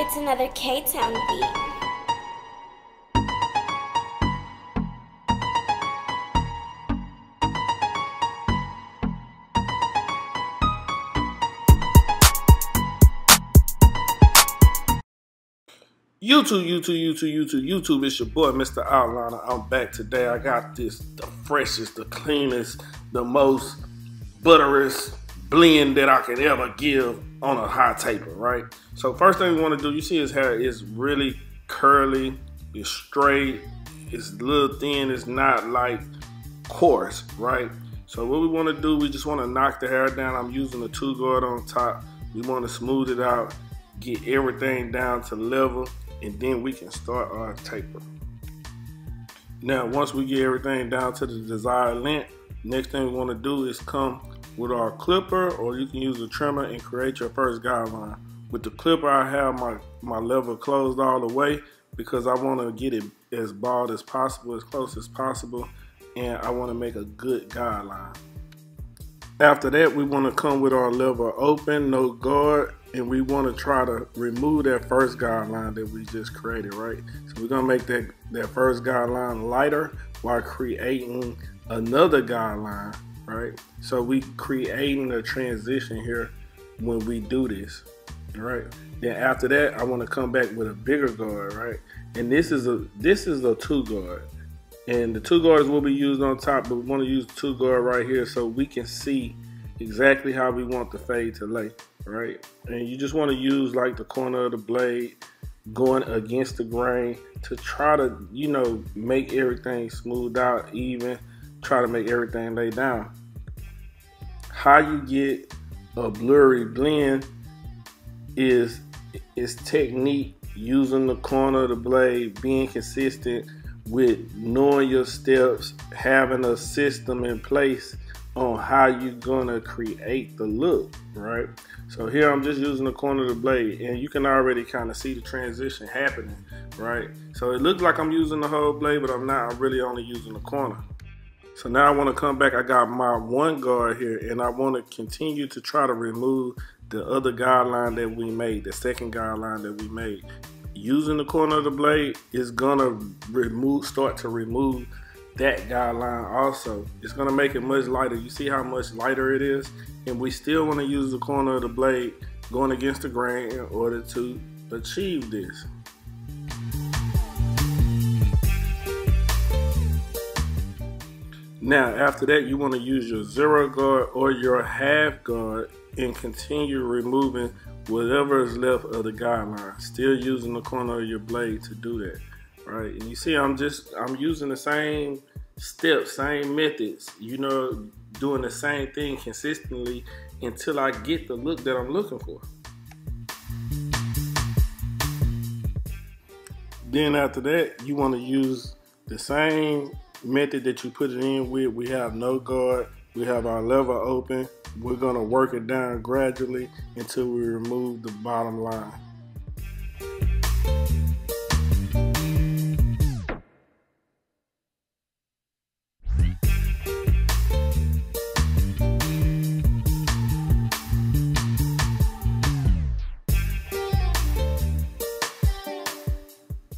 It's another K-Town beat. YouTube, it's your boy, Mr. Outliner. I'm back today. I got the freshest, the cleanest, the most butteriest blend that I can ever give on a hot taper, right? So first thing we want to do, you see his hair is really curly, it's straight, it's a little thin, it's not like coarse, right? So what we want to do, we just want to knock the hair down. I'm using the 2 guard on top. We want to smooth it out, get everything down to level, and then we can start our taper. Now, once we get everything down to the desired length, next thing we want to do is come with our clipper, or you can use a trimmer and create your first guideline. With the clipper, I have my level closed all the way because I want to get it as bald as possible, as close as possible, and I want to make a good guideline. After that, we want to come with our level open, no guard, and we want to try to remove that first guideline that we just created, right? So we're going to make that first guideline lighter while creating another guideline, right? So we creating a transition here when we do this, right? Then after that, I want to come back with a bigger guard, right? And this is a 2 guard. And the 2 guards will be used on top, but we want to use the 2 guard right here so we can see exactly how we want the fade to lay, right? And you just want to use like the corner of the blade going against the grain to try to, you know, make everything smooth out, even try to make everything lay down. How you get a blurry blend is technique, using the corner of the blade, being consistent with knowing your steps, having a system in place on how you're gonna create the look, right? So here I'm just using the corner of the blade, and you can already kind of see the transition happening, right? So it looks like I'm using the whole blade, but I'm not. I'm really only using the corner. So now I want to come back. I got my 1 guard here, and I want to continue to try to remove the other guideline that we made, the second guideline that we made. Using the corner of the blade is gonna start to remove that guideline also. It's gonna make it much lighter. You see how much lighter it is? And we still wanna use the corner of the blade going against the grain in order to achieve this. Now, after that, you wanna use your 0 guard or your half guard and continue removing whatever is left of the guideline, still using the corner of your blade to do that, right? And you see I'm using the same steps, same methods, you know, doing the same thing consistently until I get the look that I'm looking for. Then after that, you want to use the same method that you put it in with. We have no guard, we have our lever open. We're gonna work it down gradually until we remove the bottom line.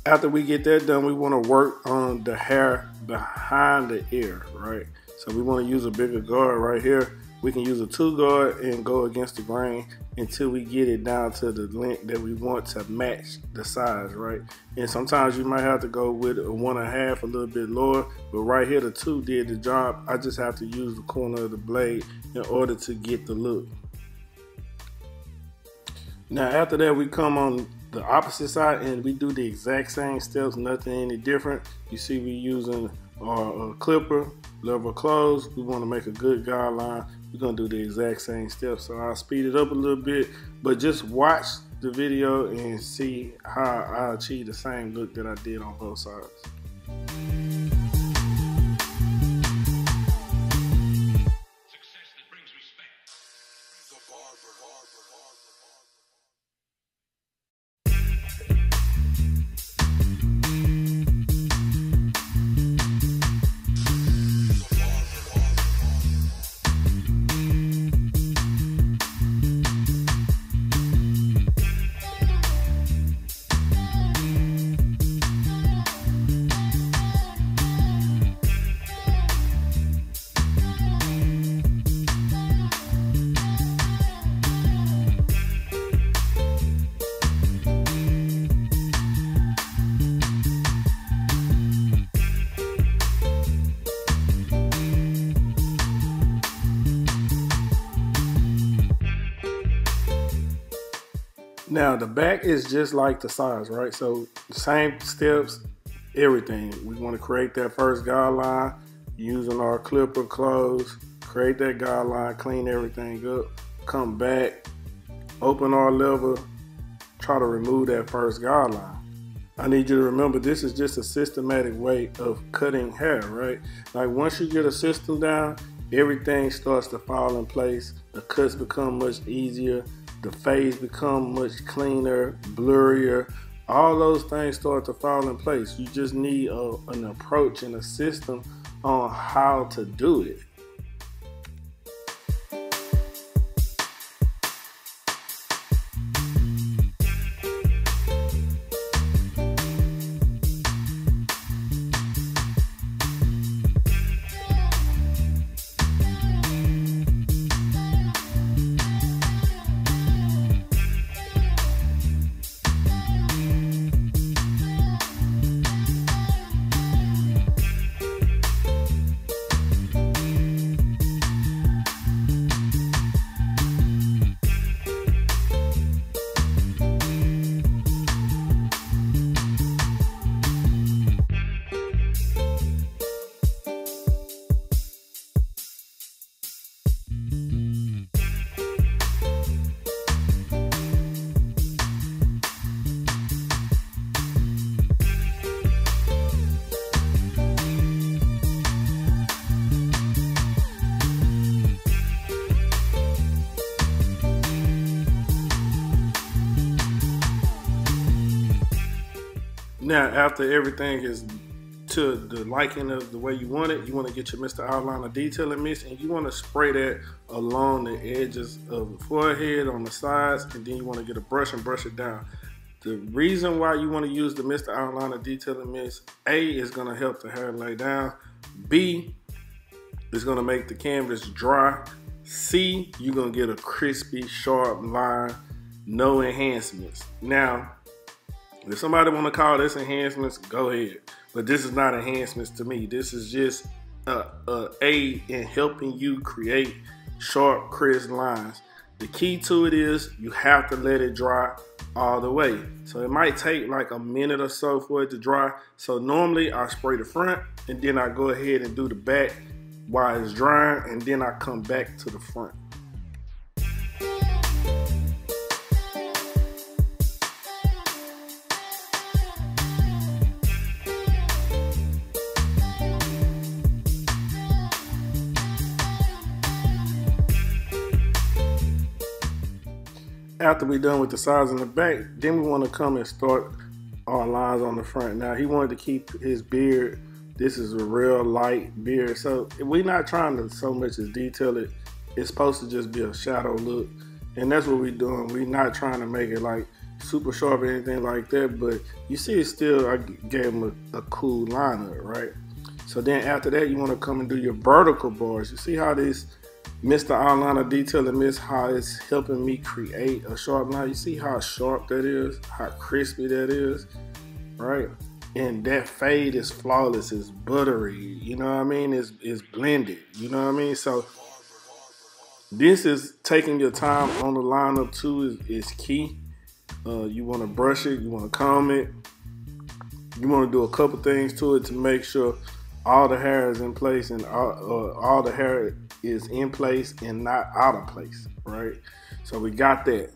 After we get that done, we want to work on the hair behind the ear, right? So we want to use a bigger guard right here. We can use a 2 guard and go against the grain until we get it down to the length that we want to match the size, right? And sometimes you might have to go with a 1.5, a little bit lower, but right here the 2 did the job. I just have to use the corner of the blade in order to get the look. Now after that, we come on the opposite side and we do the exact same steps, nothing any different. You see we using our clipper, level closed. We want to make a good guideline. We're going to do the exact same steps. So I'll speed it up a little bit, but just watch the video and see how I achieve the same look that I did on both sides. Now the back is just like the sides, right? So same steps, everything. We want to create that first guideline using our clipper close, create that guideline, clean everything up, come back, open our lever, try to remove that first guideline. I need you to remember this is just a systematic way of cutting hair, right? Like once you get a system down, everything starts to fall in place. The cuts become much easier. The fades become much cleaner, blurrier. All those things start to fall in place. You just need an approach and a system on how to do it. Now, after everything is to the liking of the way you want it, you want to get your Mr. Outliner Detailing Mist, and you want to spray that along the edges of the forehead, on the sides, and then you want to get a brush and brush it down. The reason why you want to use the Mr. Outliner Detailing Mist, A, is going to help the hair lay down. B, is going to make the canvas dry. C, you're going to get a crispy, sharp line, no enhancements. Now, if somebody want to call this enhancements, go ahead. But this is not enhancements to me. This is just a aid in helping you create sharp, crisp lines. The key to it is you have to let it dry all the way. So it might take like a minute or so for it to dry. So normally I spray the front and then I go ahead and do the back while it's drying, and then I come back to the front. After we're done with the sides in the back, then we want to come and start our lines on the front. Now, he wanted to keep his beard. This is a real light beard, so we're not trying to so much as detail it. It's supposed to just be a shadow look, and that's what we're doing. We're not trying to make it like super sharp or anything like that, but you see it still, I gave him a cool line up, right? So then after that, you want to come and do your vertical bars. You see how this Mr. Outliner Detailing Mist, how it's helping me create a sharp line. You see how sharp that is, how crispy that is, right? And that fade is flawless, it's buttery, you know what I mean? It's blended, you know what I mean? So this is taking your time on the lineup too is key. You want to brush it, you want to comb it, you want to do a couple things to it to make sure all the hair is in place and all the hair is in place and not out of place, right? So we got that.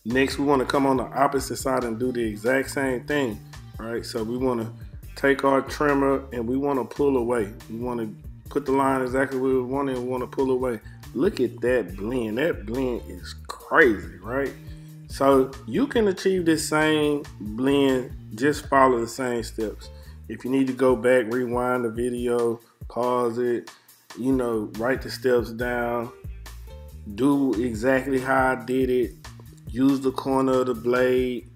Next, we want to come on the opposite side and do the exact same thing, right? So we want to take our trimmer and we want to pull away. We want to put the line exactly where we want it and we want to pull away. Look at that blend. That blend is crazy, right? So you can achieve this same blend, just follow the same steps. If you need to go back, rewind the video, pause it, you know, write the steps down, do exactly how I did it, use the corner of the blade.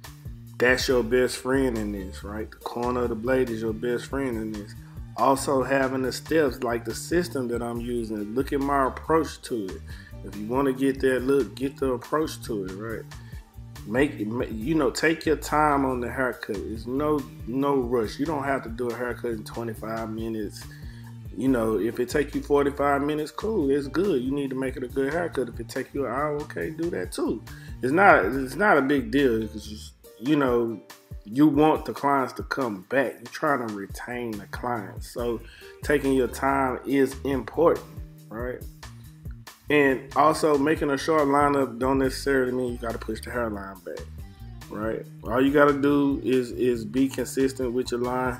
That's your best friend in this, right? The corner of the blade is your best friend in this. Also having the steps like the system that I'm using. Look at my approach to it. If you want to get that look, get the approach to it, right? You know, take your time on the haircut. It's no rush. You don't have to do a haircut in 25 minutes. You know, if it take you 45 minutes, cool, it's good. You need to make it a good haircut. If it take you an hour, okay, do that too. It's not a big deal because you know, you want the clients to come back. You're trying to retain the clients. So taking your time is important, right? And also making a short lineup don't necessarily mean you got to push the hairline back, right? All you got to do is be consistent with your line,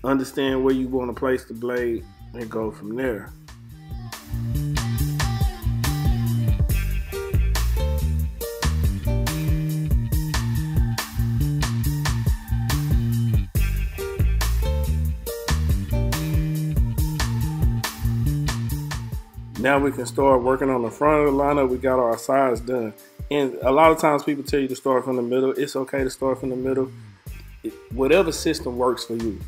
understand where you want to place the blade, and go from there. Now we can start working on the front of the lineup. We got our sides done. And a lot of times people tell you to start from the middle. It's okay to start from the middle. Whatever system works for you,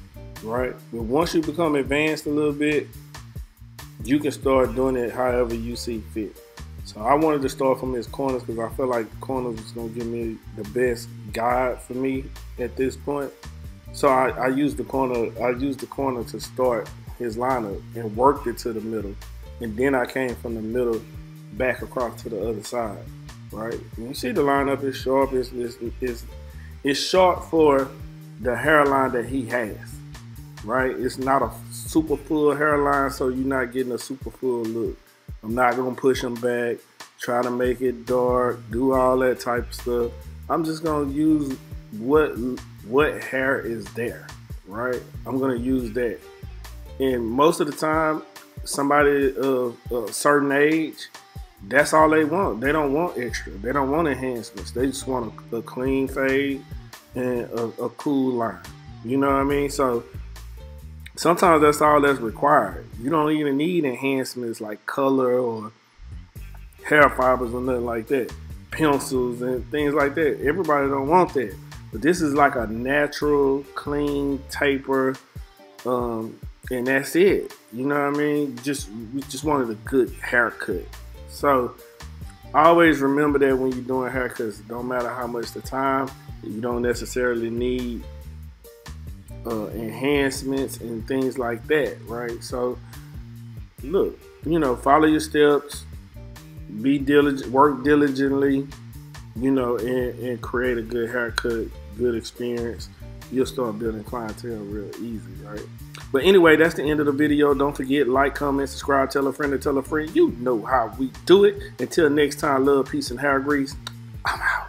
right? But once you become advanced a little bit, you can start doing it however you see fit. So I wanted to start from his corners because I feel like the corners is going to give me the best guide for me at this point. So I used the corner to start his lineup and worked it to the middle. And then I came from the middle back across to the other side, right? You see the lineup is sharp. It's short for the hairline that he has, right? It's not a super full hairline, so you're not getting a super full look. I'm not gonna push him back, try to make it dark, do all that type of stuff. I'm just gonna use what hair is there, right? I'm gonna use that. And most of the time, somebody of a certain age, that's all they want. They don't want extra. They don't want enhancements. They just want a clean fade and a cool line. You know what I mean? So sometimes that's all that's required. You don't even need enhancements like color or hair fibers or nothing like that. Pencils and things like that. Everybody don't want that. But this is like a natural, clean taper, and that's it. You know what I mean? We just wanted a good haircut. So always remember that when you're doing haircuts, it don't matter how much the time, you don't necessarily need enhancements and things like that, right? So look, you know, follow your steps, be diligent, work diligently, you know, and create a good haircut, good experience. You'll start building clientele real easy, right? But anyway, that's the end of the video. Don't forget, like, comment, subscribe, tell a friend to tell a friend. You know how we do it. Until next time, love, peace, and hair grease. I'm out.